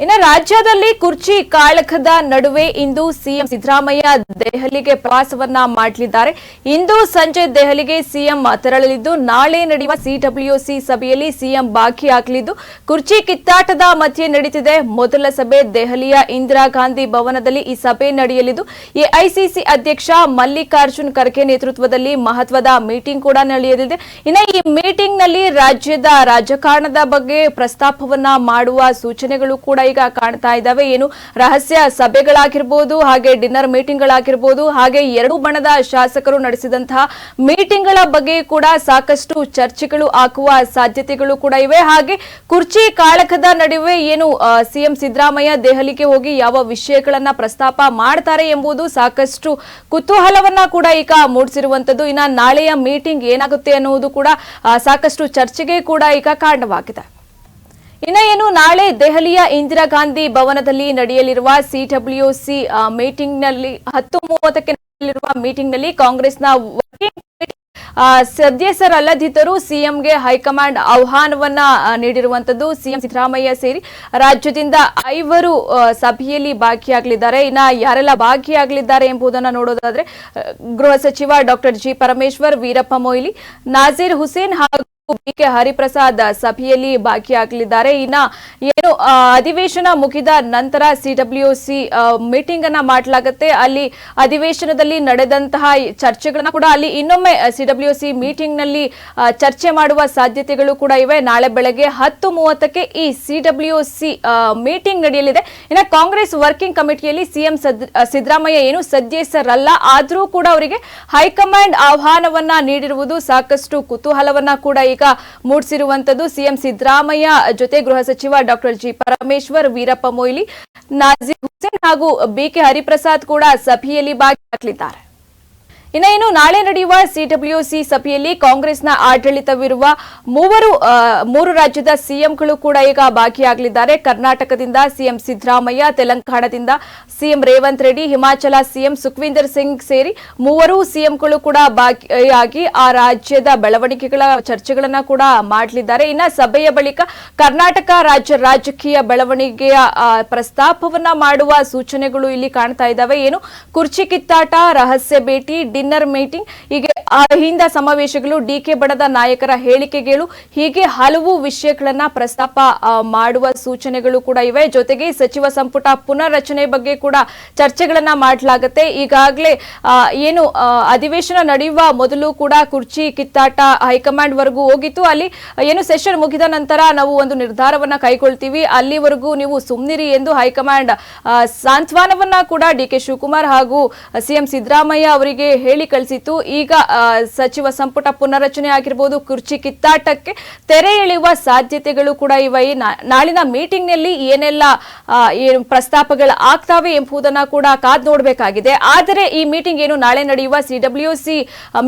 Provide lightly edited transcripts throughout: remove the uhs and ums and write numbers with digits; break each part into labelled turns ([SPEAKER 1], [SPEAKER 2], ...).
[SPEAKER 1] ಇನ್ನು ರಾಜ್ಯದಲ್ಲಿ ಕುರ್ಚಿ ಕಾಳಕದ ನಡುವೆ ಇಂದು ಸಿಎಂ ಸಿದ್ದರಾಮಯ್ಯ ದೆಹಲಿಗೆ ಪ್ರವಾಸವನ್ನ ಮಾಡಲಿದ್ದಾರೆ. ಇಂದು ಸಂಜೆ ದೆಹಲಿಗೆ ಸಿಎಂ ತೆರಳಲಿದ್ದು ನಾಳೆ ನಡೆಯುವ ಸಿಡಬ್ಲ್ಯೂಸಿ ಸಭೆಯಲ್ಲಿ ಸಿಎಂ ಭಾಗಿಯಾಗಲಿದ್ದು ಕುರ್ಚಿ ಕಿತ್ತಾಟದ ಮಧ್ಯೆ ನಡೀತಿದೆ ಮೊದಲ ಸಭೆ. ದೆಹಲಿಯ ಇಂದಿರಾ ಗಾಂಧಿ ಭವನದಲ್ಲಿ ಈ ಸಭೆ ನಡೆಯಲಿದ್ದು ಎಐಸಿಸಿ ಅಧ್ಯಕ್ಷ ಮಲ್ಲಿಕಾರ್ಜುನ್ ಖರ್ಗೆ ನೇತೃತ್ವದಲ್ಲಿ ಮಹತ್ವದ ಮೀಟಿಂಗ್ ಕೂಡ ನಡೆಯಲಿದೆ. ಇನ್ನು ಈ ಮೀಟಿಂಗ್ ನಲ್ಲಿ ರಾಜ್ಯದ ರಾಜಕಾರಣದ ಬಗ್ಗೆ ಪ್ರಸ್ತಾಪವನ್ನ ಮಾಡುವ ಸೂಚನೆಗಳು ಕೂಡ ಈಗ ಕಾಣ್ತಾ ಇದ್ದಾವೆ. ಏನು ರಹಸ್ಯ ಸಭೆಗಳಾಗಿರಬಹುದು, ಹಾಗೆ ಡಿನ್ನರ್ ಮೀಟಿಂಗ್ ಗಳಾಗಿರಬಹುದು, ಹಾಗೆ ಎರಡು ಬಣದ ಶಾಸಕರು ನಡೆಸಿದಂತಹ ಮೀಟಿಂಗ್ ಗಳ ಬಗ್ಗೆ ಕೂಡ ಸಾಕಷ್ಟು ಚರ್ಚೆಗಳು ಆಗುವ ಸಾಧ್ಯತೆಗಳು ಕೂಡ ಇವೆ. ಹಾಗೆ ಕುರ್ಚಿ ಕಾಳಕದ ನಡುವೆ ಏನು ಸಿಎಂ ಸಿದ್ದರಾಮಯ್ಯ ದೆಹಲಿಗೆ ಹೋಗಿ ಯಾವ ವಿಷಯಗಳನ್ನ ಪ್ರಸ್ತಾಪ ಮಾಡ್ತಾರೆ ಎಂಬುದು ಸಾಕಷ್ಟು ಕುತೂಹಲವನ್ನ ಕೂಡ ಈಗ ಮೂಡಿಸಿರುವಂತದ್ದು. ಇನ್ನ ನಾಳೆಯ ಮೀಟಿಂಗ್ ಏನಾಗುತ್ತೆ ಅನ್ನುವುದು ಕೂಡ ಸಾಕಷ್ಟು ಚರ್ಚೆಗೆ ಕೂಡ ಈಗ ಕಾರಣವಾಗಿದೆ. ಇನ್ನು ಏನು ನಾಳೆ ದೆಹಲಿಯ ಇಂದಿರಾ ಗಾಂಧಿ ಭವನದಲ್ಲಿ ನಡೆಯಲಿರುವ ಸಿಡಬ್ಲ್ಯೂಸಿ ಮೀಟಿಂಗ್ ನಲ್ಲಿ 10:30ಕ್ಕೆ ನಡೆಯಲಿರುವ ಮೀಟಿಂಗ್ ನಲ್ಲಿ ಕಾಂಗ್ರೆಸ್ನ ವರ್ಕಿಂಗ್ ಕಮಿಟಿ ಸದಸ್ಯರಲ್ಲದಿದ್ದರೂ ಸಿಎಂಗೆ ಹೈಕಮಾಂಡ್ ಆಹ್ವಾನವನ್ನ ನೀಡಿರುವಂತದ್ದು. ಸಿಎಂ ಸಿದ್ದರಾಮಯ್ಯ ಸೇರಿ ರಾಜ್ಯದಿಂದ 5 ಸಭೆಯಲ್ಲಿ ಭಾಗಿಯಾಗಲಿದ್ದಾರೆ. ಇನ್ನ ಯಾರೆಲ್ಲ ಭಾಗಿಯಾಗಲಿದ್ದಾರೆ ಎಂಬುದನ್ನು ನೋಡೋದಾದ್ರೆ ಗೃಹ ಸಚಿವ ಡಾಕ್ಟರ್ ಜಿ ಪರಮೇಶ್ವರ್, ವೀರಪ್ಪ ಮೊಯ್ಲಿ, ನಾಜೀರ್ ಹುಸೇನ್ ಹಾಗೂ ಬಿಕೆ ಹರಿಪ್ರಸಾದ್ ಸಭೆಯಲ್ಲಿ ಭಾಗಿಯಾಗಲಿದ್ದಾರೆ. ಇನ್ನ ಏನು ಅಧಿವೇಶನ ಮುಗಿದ ನಂತರ ಸಿಡಬ್ಲ್ಯೂಸಿ ಮೀಟಿಂಗ್ ಅನ್ನ ಮಾಡಲಾಗುತ್ತೆ. ಅಲ್ಲಿ ಅಧಿವೇಶನದಲ್ಲಿ ನಡೆದಂತಹ ಚರ್ಚೆಗಳನ್ನ ಕೂಡ ಅಲ್ಲಿ ಇನ್ನೊಮ್ಮೆ ಸಿಡಬ್ಲ್ಯೂಸಿ ಮೀಟಿಂಗ್ ನಲ್ಲಿ ಚರ್ಚೆ ಮಾಡುವ ಸಾಧ್ಯತೆಗಳು ಕೂಡ ಇವೆ. ನಾಳೆ ಬೆಳಗ್ಗೆ 10:30ಕ್ಕೆ ಈ ಸಿಡಬ್ಲ್ಯೂಸಿ ಮೀಟಿಂಗ್ ನಡೆಯಲಿದೆ. ಇನ್ನು ಕಾಂಗ್ರೆಸ್ ವರ್ಕಿಂಗ್ ಕಮಿಟಿಯಲ್ಲಿ ಸಿಎಂ ಸಿದ್ದರಾಮಯ್ಯ ಏನು ಸದಸ್ಯರಲ್ಲ, ಆದರೂ ಕೂಡ ಅವರಿಗೆ ಹೈಕಮಾಂಡ್ ಆಹ್ವಾನವನ್ನ ನೀಡಿರುವುದು ಸಾಕಷ್ಟು ಕುತೂಹಲವನ್ನ ಕೂಡ ಈಗ ಮೂಡಿಸಿರುವಂತದ್ದು. ಸಿಎಂ ಸಿದ್ದರಾಮಯ್ಯ ಜೊತೆ ಗೃಹ ಸಚಿವ ಡಾಕ್ಟರ್ ಜಿ ಪರಮೇಶ್ವರ್, ವೀರಪ್ಪ ಮೊಯ್ಲಿ, ನಾಜೀರ್ ಹುಸೇನ್ ಹಾಗೂ ಬಿಕೆ ಹರಿಪ್ರಸಾದ್ ಕೂಡ ಸಭೆಯಲ್ಲಿ ಭಾಗಿಯಾಗಲಿದ್ದಾರೆ. ಇನ್ನು ನಾಳೆ ನಡೆಯುವ ಸಿಡಬ್ಲ್ಯೂಸಿ ಸಭೆಯಲ್ಲಿ ಕಾಂಗ್ರೆಸ್ನ ಆಡಳಿತವಿರುವ 3 ರಾಜ್ಯದ ಸಿಎಂಗಳು ಕೂಡ ಈಗ ಭಾಗಿಯಾಗಲಿದ್ದಾರೆ. ಕರ್ನಾಟಕದಿಂದ ಸಿಎಂ ಸಿದ್ದರಾಮಯ್ಯ, ತೆಲಂಗಾಣದಿಂದ ಸಿಎಂ ರೇವಂತ್ ರೆಡ್ಡಿ, ಹಿಮಾಚಲ ಸಿಎಂ ಸುಖ್ವೀಂದರ್ ಸಿಂಗ್ ಸೇರಿ 3 ಸಿಎಂಗಳು ಕೂಡ ಭಾಗಿಯಾಗಿ ಆ ರಾಜ್ಯದ ಬೆಳವಣಿಗೆಗಳ ಚರ್ಚೆಗಳನ್ನ ಕೂಡ ಮಾಡಲಿದ್ದಾರೆ. ಇನ್ನು ಸಭೆಯ ಬಳಿಕ ಕರ್ನಾಟಕ ರಾಜ್ಯ ರಾಜಕೀಯ ಬೆಳವಣಿಗೆಯ ಪ್ರಸ್ತಾಪವನ್ನ ಮಾಡುವ ಸೂಚನೆಗಳು ಇಲ್ಲಿ ಕಾಣ್ತಾ ಇದ್ದಾವೆ. ಏನು ಕುರ್ಚಿ ಕಿತ್ತಾಟ, ರಹಸ್ಯ ಭೇಟಿ, ಡಿನ್ನರ್ ಮೀಟಿಂಗ್, ಹೀಗೆ ಅಹಿಂದ ಸಮಾವೇಶಗಳು, ಡಿಕೆ ಬಣದ ನಾಯಕರ ಹೇಳಿಕೆಗಳು, ಹೀಗೆ ಹಲವು ವಿಷಯಗಳನ್ನ ಪ್ರಸ್ತಾಪ ಮಾಡುವ ಸೂಚನೆಗಳು ಕೂಡ ಇವೆ. ಜೊತೆಗೆ ಸಚಿವ ಸಂಪುಟ ಪುನರ್ರಚನೆ ಬಗ್ಗೆ ಕೂಡ ಚರ್ಚೆಗಳನ್ನ ಮಾಡಲಾಗುತ್ತೆ. ಈಗಾಗಲೇ ಏನು ಅಧಿವೇಶನ ನಡೆಯುವ ಮೊದಲು ಕೂಡ ಕುರ್ಚಿ ಕಿತ್ತಾಟ ಹೈಕಮಾಂಡ್ ವರೆಗೂ ಹೋಗಿತ್ತು. ಅಲ್ಲಿ ಏನು ಸೆಷನ್ ಮುಗಿದ ನಂತರ ನಾವು ಒಂದು ನಿರ್ಧಾರವನ್ನ ಕೈಗೊಳ್ತೀವಿ, ಅಲ್ಲಿವರೆಗೂ ನೀವು ಸುಮ್ನಿರಿ ಎಂದು ಹೈಕಮಾಂಡ್ ಸಾಂತ್ವನವನ್ನ ಕೂಡ ಡಿಕೆ ಶಿವಕುಮಾರ್ ಹಾಗೂ ಸಿಎಂ ಸಿದ್ದರಾಮಯ್ಯ ಅವರಿಗೆ ಹೇಳಿ ಕಳಿಸಿತ್ತು. ಈಗ ಸಚಿವ ಸಂಪುಟ ಪುನರ್ರಚನೆ ಆಗಿರಬಹುದು, ಕುರ್ಚಿ ಕಿತ್ತಾಟಕ್ಕೆ ತೆರೆ ಎಳೆಯುವ ಸಾಧ್ಯತೆಗಳು ಕೂಡ ಇವೆ. ನಾಳಿನ ಮೀಟಿಂಗ್ ನಲ್ಲಿ ಏನೆಲ್ಲ ಪ್ರಸ್ತಾಪಗಳು ಆಗ್ತಾವೆ ಎಂಬುದನ್ನ ಕೂಡ ಕಾದ್ ನೋಡಬೇಕಾಗಿದೆ. ಆದರೆ ಈ ಮೀಟಿಂಗ್ ಏನು ನಾಳೆ ನಡೆಯುವ ಸಿಡಬ್ಲ್ಯೂಸಿ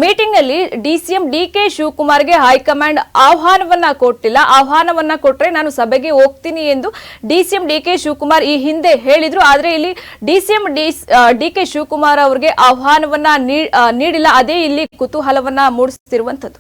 [SPEAKER 1] ಮೀಟಿಂಗ್ ನಲ್ಲಿ ಸಿಎಂ ಡಿಕೆ ಶಿವಕುಮಾರ್ಗೆ ಹೈಕಮಾಂಡ್ ಆಹ್ವಾನವನ್ನ ಕೊಟ್ಟಿಲ್ಲ. ಆಹ್ವಾನವನ್ನ ಕೊಟ್ರೆ ನಾನು ಸಭೆಗೆ ಹೋಗ್ತೀನಿ ಎಂದು ಸಿಎಂ ಡಿಕೆ ಶಿವಕುಮಾರ್ ಈ ಹಿಂದೆ ಹೇಳಿದ್ರು. ಆದ್ರೆ ಇಲ್ಲಿ ಸಿಎಂ ಡಿಕೆ ಶಿವಕುಮಾರ್ ಅವರಿಗೆ ಆಹ್ವಾನವನ್ನ ನೀಡಿಲ್ಲ. ಅದೇ ಇಲ್ಲಿ ಕುತೂಹಲವನ್ನ ಮೂಡಿಸುತ್ತಿರುವಂತದ್ದು.